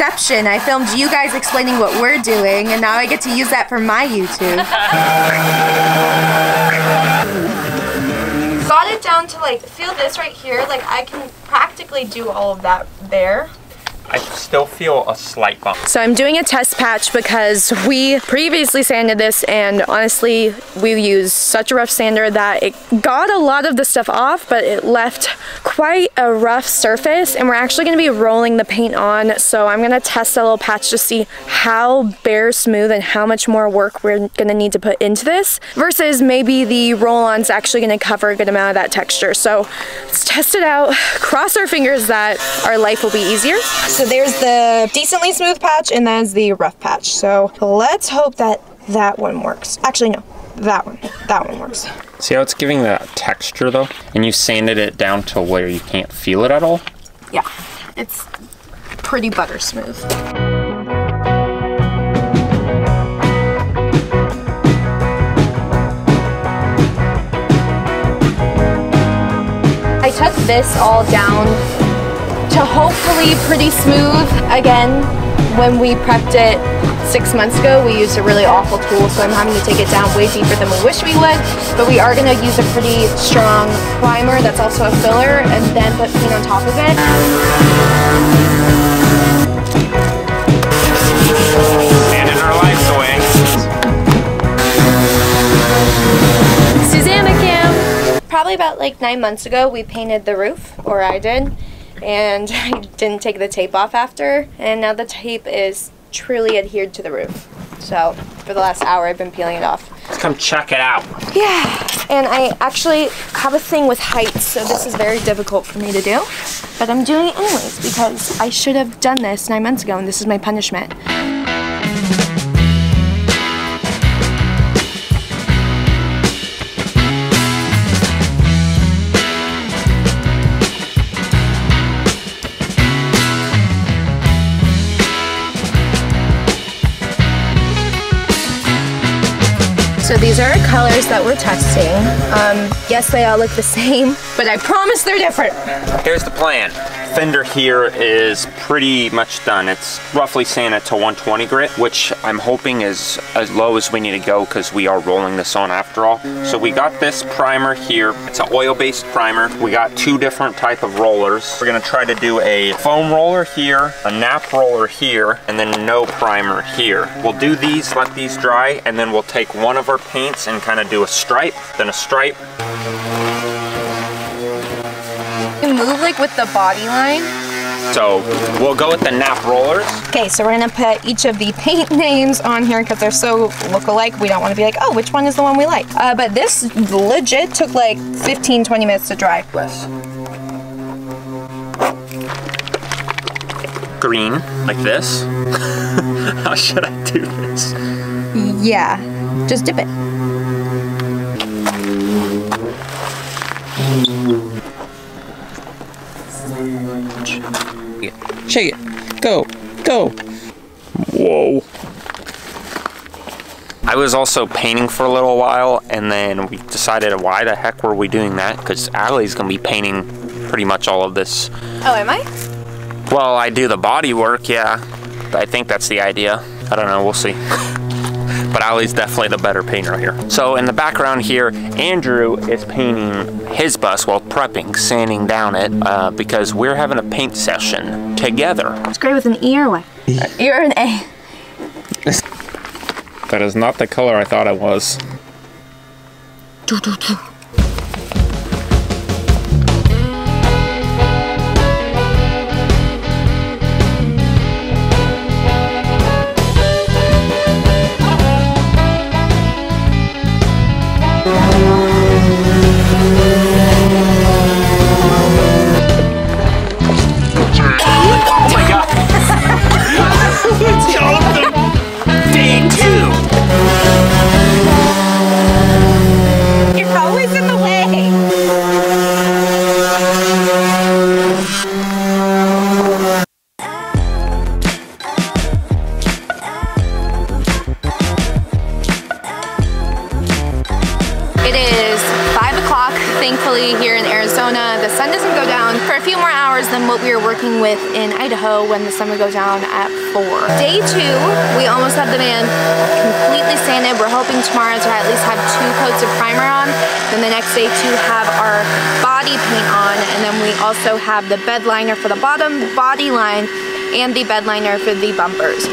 Inception. I filmed you guys explaining what we're doing, and now I get to use that for my YouTube. Got it down to like, feel this right here, like I can practically do all of that there. I still feel a slight bump. So I'm doing a test patch because we previously sanded this, and honestly we used such a rough sander that it got a lot of the stuff off, but it left quite a rough surface, and we're actually going to be rolling the paint on. So I'm going to test a little patch to see how bare smooth and how much more work we're going to need to put into this versus maybe the roll-on's actually going to cover a good amount of that texture. So let's test it out, cross our fingers that our life will be easier. So there's the decently smooth patch, and that's the rough patch. So let's hope that that one works. Actually, no, that one works. See how it's giving that texture though? And you sanded it down to where you can't feel it at all? Yeah, it's pretty butter smooth. I took this all down to hopefully pretty smooth. Again, when we prepped it 6 months ago, we used a really awful tool, so I'm having to take it down way deeper than we wish we would. But we are going to use a pretty strong primer that's also a filler, and then put paint on top of it. Sanding our lives away. Susanna Cam! Probably about like 9 months ago, we painted the roof, or I did. And I didn't take the tape off after, and now the tape is truly adhered to the roof. So for the last hour I've been peeling it off. Let's come check it out. Yeah, and I actually have a thing with heights, so this is very difficult for me to do, but I'm doing it anyways because I should have done this 9 months ago, and this is my punishment. So these are colors that we're testing. Yes, they all look the same, but I promise they're different. Here's the plan. Fender here is pretty much done. It's roughly sanded to 120 grit, which I'm hoping is as low as we need to go because we are rolling this on after all. So we got this primer here. It's an oil-based primer. We got 2 different type of rollers. We're gonna try to do a foam roller here, a nap roller here, and then no primer here. We'll do these, let these dry, and then we'll take one of our paints and kind of do a stripe, then a stripe. You move like with the body line. So we'll go with the nap rollers. Okay, so we're gonna put each of the paint names on here because they're so look-alike. We don't want to be like, oh, which one is the one we like? But this legit took like 15-20 minutes to dry. Yes. Green, like this. How should I do this? Yeah, just dip it. Shake it. Go. Go. Whoa. I was also painting for a little while, and then we decided why the heck were we doing that? Because Allie's going to be painting pretty much all of this. Oh, am I? Well, I do the body work, yeah. I think that's the idea. I don't know, we'll see. But Allie's definitely the better painter here. So in the background here, Andrew is painting his bus while prepping, sanding down it, because we're having a paint session together. It's great with an E or what? E or an A? That is not the color I thought it was. You're always what we were working with in Idaho when the sun would go down at 4. Day 2, we almost have the van completely sanded. We're hoping tomorrow to at least have 2 coats of primer on. Then the next day to have our body paint on. And then we also have the bed liner for the bottom body line and the bed liner for the bumpers.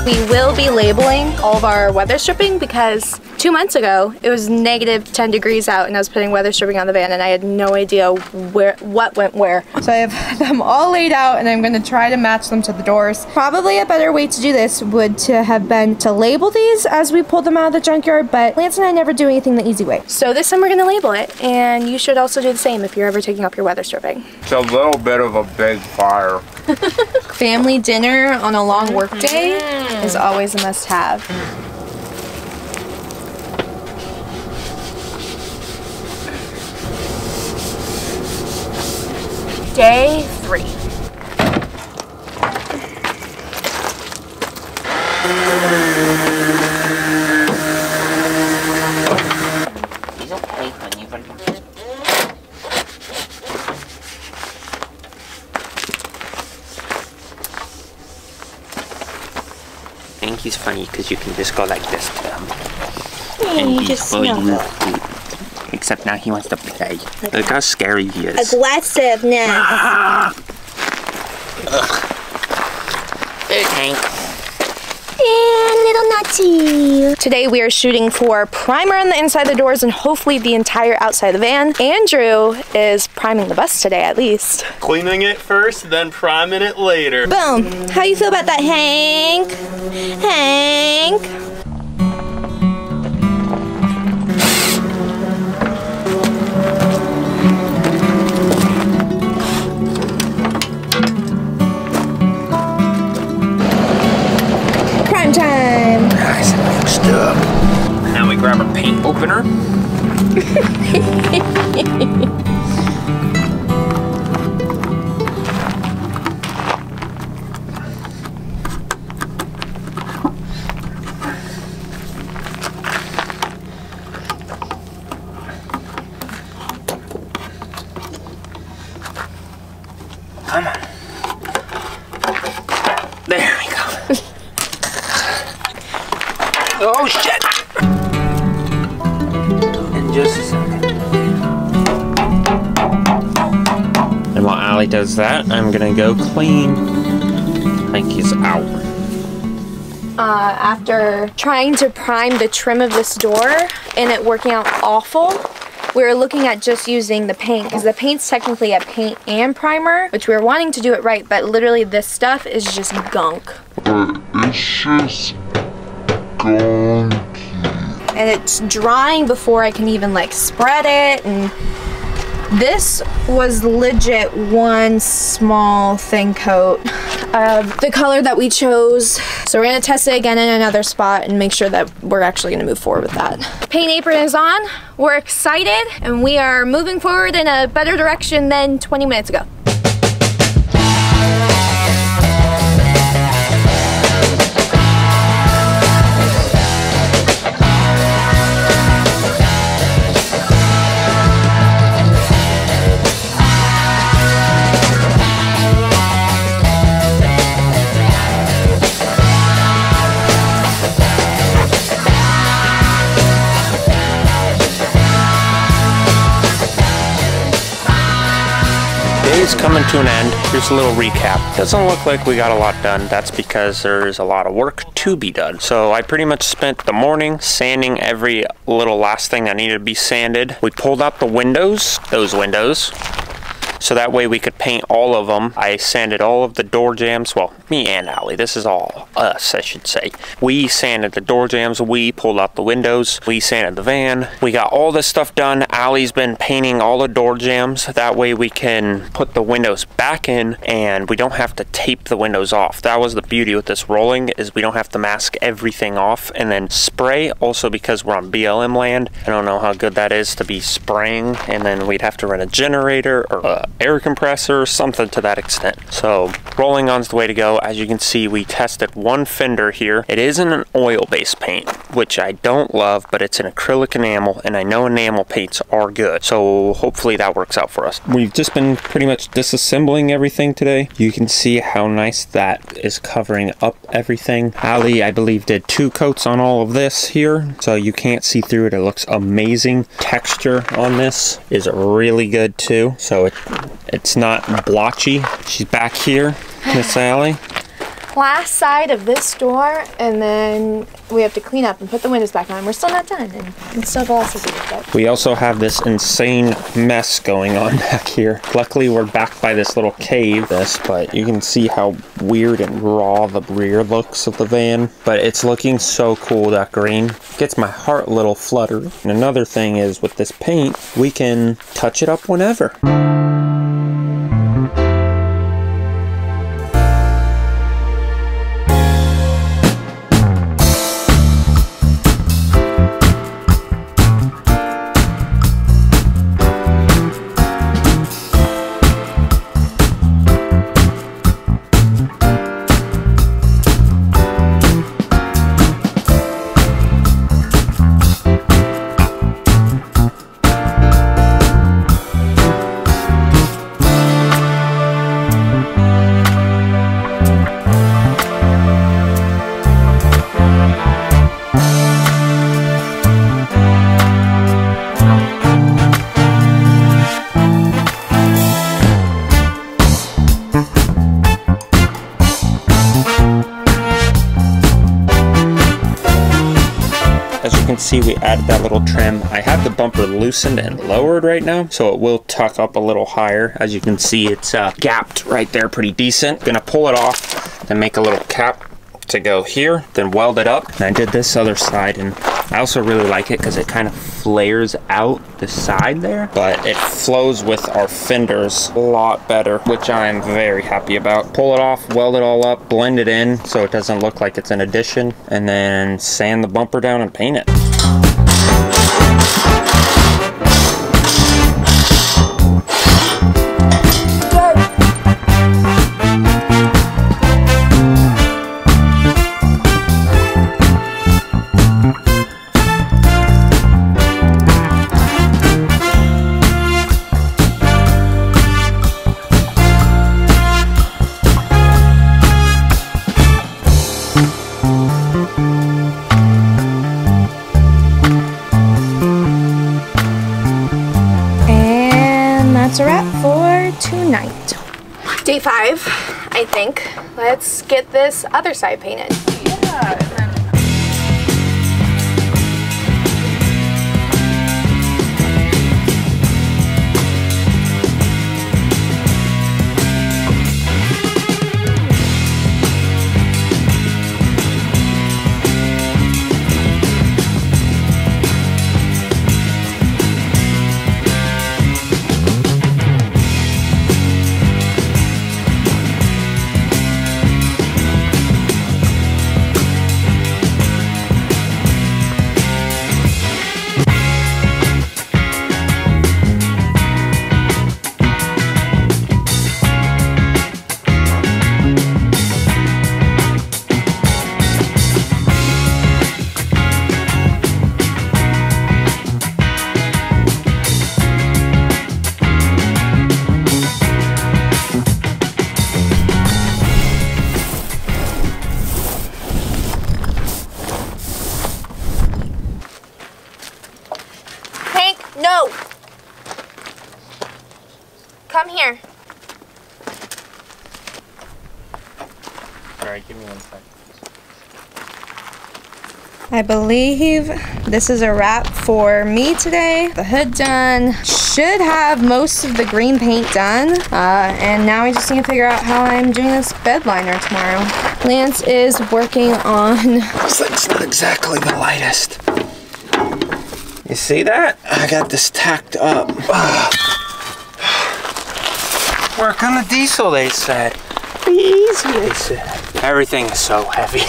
We will be labeling all of our weather stripping because 2 months ago it was negative 10 degrees out and I was putting weather stripping on the van and I had no idea what went where. So I have them all laid out and I'm going to try to match them to the doors. Probably a better way to do this would to have been to label these as we pulled them out of the junkyard, but Lance and I never do anything the easy way. So this time we're going to label it, and you should also do the same if you're ever taking up your weather stripping. It's a little bit of a big fire. Family dinner on a long work day is always a must-have. Day 3. He's okay, honey, but I think he's funny because you can just go like this to him. And you just snuggle. Except now he wants to play. Look how scary he is. Aggressiveness. There's Hank. And little Nutty. Today we are shooting for primer on the inside of the doors and hopefully the entire outside of the van. Andrew is priming the bus today at least. Cleaning it first, then priming it later. Boom. How you feel about that, Hank? Hank? Time. Nice and mixed up. Now we grab our paint opener. Come on. There we go. Oh shit! In just a second. And while Allie does that, I'm gonna go clean. I think he's out. After trying to prime the trim of this door and it working out awful, we were looking at just using the paint because the paint's technically a paint and primer, which we were wanting to do it right, but literally this stuff is just gunk. And it's drying before I can even like spread it, and this was legit one small thin coat of the color that we chose. So we're gonna test it again in another spot and make sure that we're actually gonna move forward with that. Paint apron is on, we're excited, and we are moving forward in a better direction than 20 minutes ago. Day's coming to an end. Here's a little recap. Doesn't look like we got a lot done. That's because there's a lot of work to be done. So I pretty much spent the morning sanding every little last thing that needed to be sanded. We pulled out the windows, those windows. so that way we could paint all of them. I sanded all of the door jambs. Well, me and Allie. This is all us, I should say. We sanded the door jambs. We pulled out the windows. We sanded the van. We got all this stuff done. Allie's been painting all the door jambs. That way we can put the windows back in and we don't have to tape the windows off. That was the beauty with this rolling, is we don't have to mask everything off and then spray. Also, because we're on BLM land, I don't know how good that is to be spraying, and then we'd have to run a generator or a air compressor or something to that extent. So rolling on's the way to go. As you can see, we tested one fender here. It isn't an oil-based paint, which I don't love, but it's an acrylic enamel, and I know enamel paints are good. So hopefully that works out for us. We've just been pretty much disassembling everything today. You can see how nice that is covering up everything. Allie, I believe, did 2 coats on all of this here, so you can't see through it. It looks amazing. Texture on this is really good too, so it's not blotchy. She's back here, Miss Allie. Last side of this door, and then we have to clean up and put the windows back on. We're still not done, and it's still lots to do. But we also have this insane mess going on back here. Luckily, we're back by this little cave, but you can see how weird and raw the rear looks of the van. But it's looking so cool, that green. Gets my heart a little fluttered. And another thing is, with this paint, we can touch it up whenever. See, we added that little trim. I have the bumper loosened and lowered right now, so it will tuck up a little higher. As you can see, it's gapped right there pretty decent. Gonna pull it off and make a little cap to go here, then weld it up. And I did this other side, and I also really like it because it kind of flares out the side there, but it flows with our fenders a lot better, which I'm very happy about. Pull it off, weld it all up, blend it in so it doesn't look like it's an addition, and then sand the bumper down and paint it. That's a wrap for tonight. Day 5, I think. Let's get this other side painted. Yeah. No! Come here. Alright, give me 1 second. I believe this is a wrap for me today. The hood done. Should have most of the green paint done. And now I just need to figure out how I'm doing this bed liner tomorrow. Lance is working on... This thing's not exactly the lightest. You see that? I got this tacked up. Work on the diesel, they said. Easy, they said. Everything is so heavy.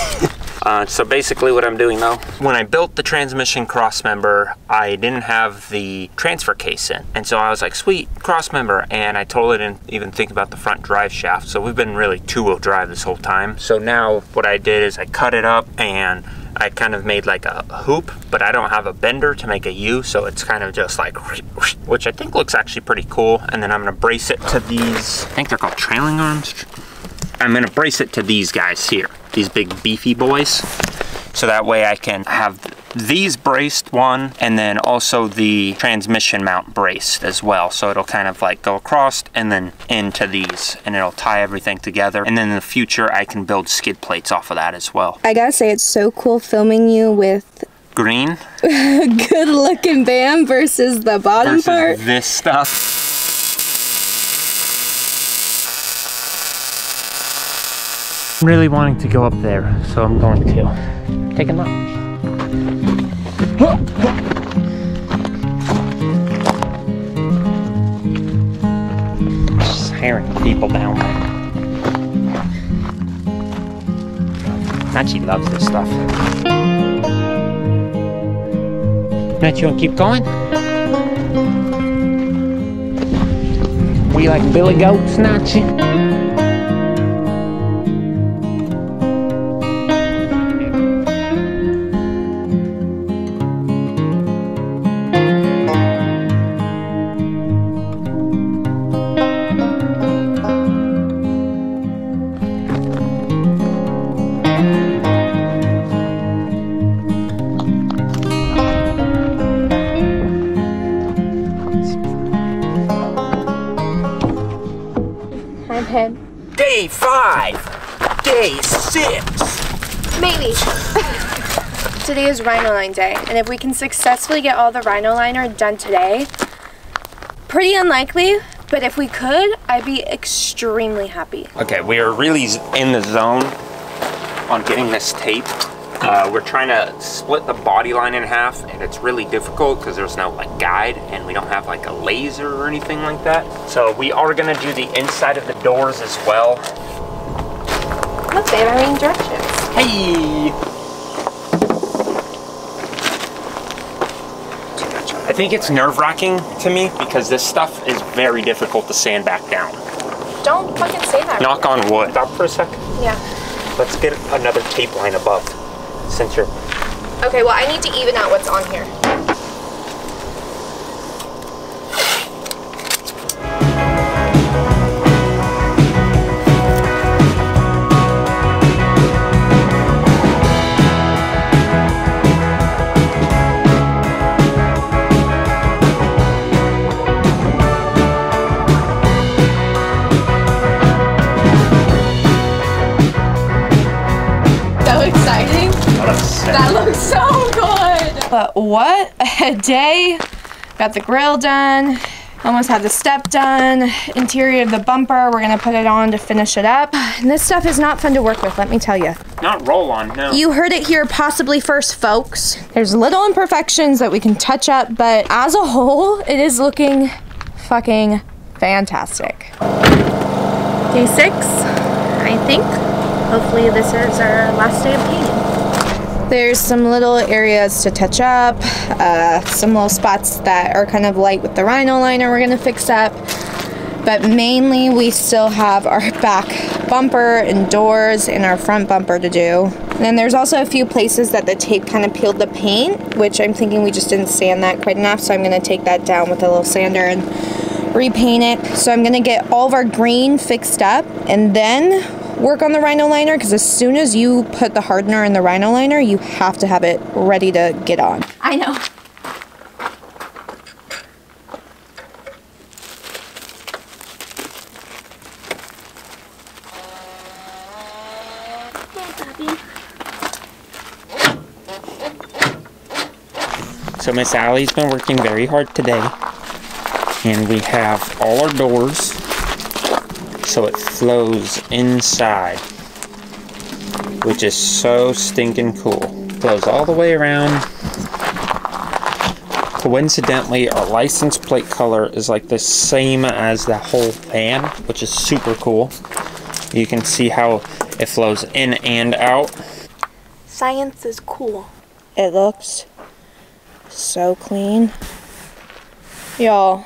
So basically what I'm doing though, when I built the transmission cross member, I didn't have the transfer case in. And so I was like, sweet, cross member. And I totally didn't even think about the front drive shaft. So we've been really two-wheel drive this whole time. So now what I did is I cut it up and I kind of made like a hoop, but I don't have a bender to make a U. So it's kind of just like, which I think looks actually pretty cool. And then I'm gonna brace it to these, I think they're called trailing arms. I'm gonna brace it to these guys here. These big beefy boys. So that way I can have these braced, one, and then also the transmission mount braced as well. So it'll kind of like go across and then into these, and it'll tie everything together. And then in the future, I can build skid plates off of that as well. I gotta say, it's so cool filming you with green. Good looking bam versus the bottom part. This stuff. I'm really wanting to go up there, so I'm going to take a notch. Just hearing people down there. Nachi loves this stuff. Nachi, you want to keep going? We like billy goats, Nachi? Day 5, day 6. Maybe. Today is Rhino Line Day, and if we can successfully get all the Rhino Liner done today, pretty unlikely, but if we could, I'd be extremely happy. Okay, we are really in the zone on getting this tape. We're trying to split the body line in half, and it's really difficult because there's no like guide, and we don't have like a laser or anything like that. So we are gonna do the inside of the doors as well. Look, they have arranged directions. Hey! I think it's nerve-wracking to me because this stuff is very difficult to sand back down. Don't fucking say that. Knock on wood. Stop for a second. Yeah. Let's get another tape line above. Since you're... Okay, well, I need to even out what's on here. That looks so good! But what a day. Got the grill done. Almost had the step done. Interior of the bumper, we're gonna put it on to finish it up. And this stuff is not fun to work with, let me tell you. Not roll on, no. You heard it here possibly first, folks. There's little imperfections that we can touch up, but as a whole, it is looking fucking fantastic. Day 6, I think. Hopefully this is our last day of painting. There's some little areas to touch up, some little spots that are kind of light with the Rhino Liner we're gonna fix up, but mainly we still have our back bumper and doors and our front bumper to do. And then there's also a few places that the tape kind of peeled the paint, which I'm thinking we just didn't sand that quite enough, so I'm gonna take that down with a little sander and repaint it. So I'm gonna get all of our green fixed up and then work on the Rhino Liner, because as soon as you put the hardener in the Rhino Liner, you have to have it ready to get on. I know. Hey, puppy. So Miss Allie's been working very hard today. And we have all our doors so it flows inside, which is so stinking cool. Flows all the way around. Coincidentally, our license plate color is like the same as the whole van, which is super cool. You can see how it flows in and out. Science is cool. It looks so clean. Y'all,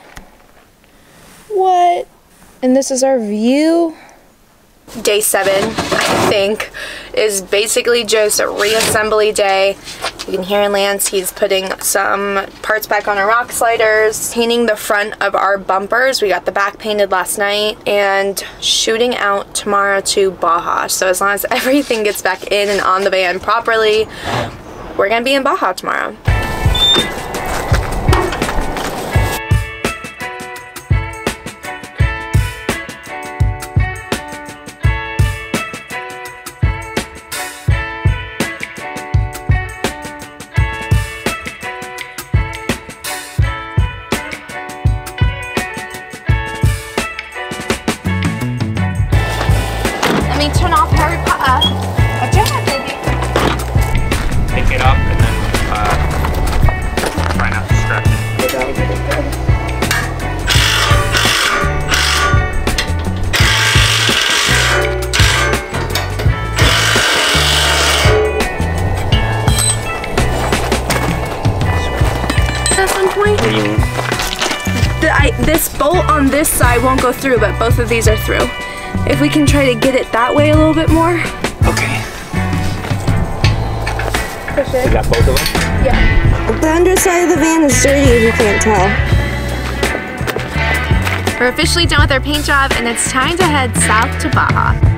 what? And this is our view. Day 7, I think, is basically just a reassembly day. You can hear Lance, he's putting some parts back on our rock sliders, painting the front of our bumpers. We got the back painted last night, and shooting out tomorrow to Baja. So as long as everything gets back in and on the van properly, we're gonna be in Baja tomorrow. Turn off Harry Potter. Pick it up and then try not to scratch it. At some point, What do you mean? this bolt on this side won't go through, but both of these are through. If we can try to get it that way a little bit more. Okay. Push it. You got both of them? Yeah. The underside of the van is dirty if you can't tell. We're officially done with our paint job, and it's time to head south to Baja.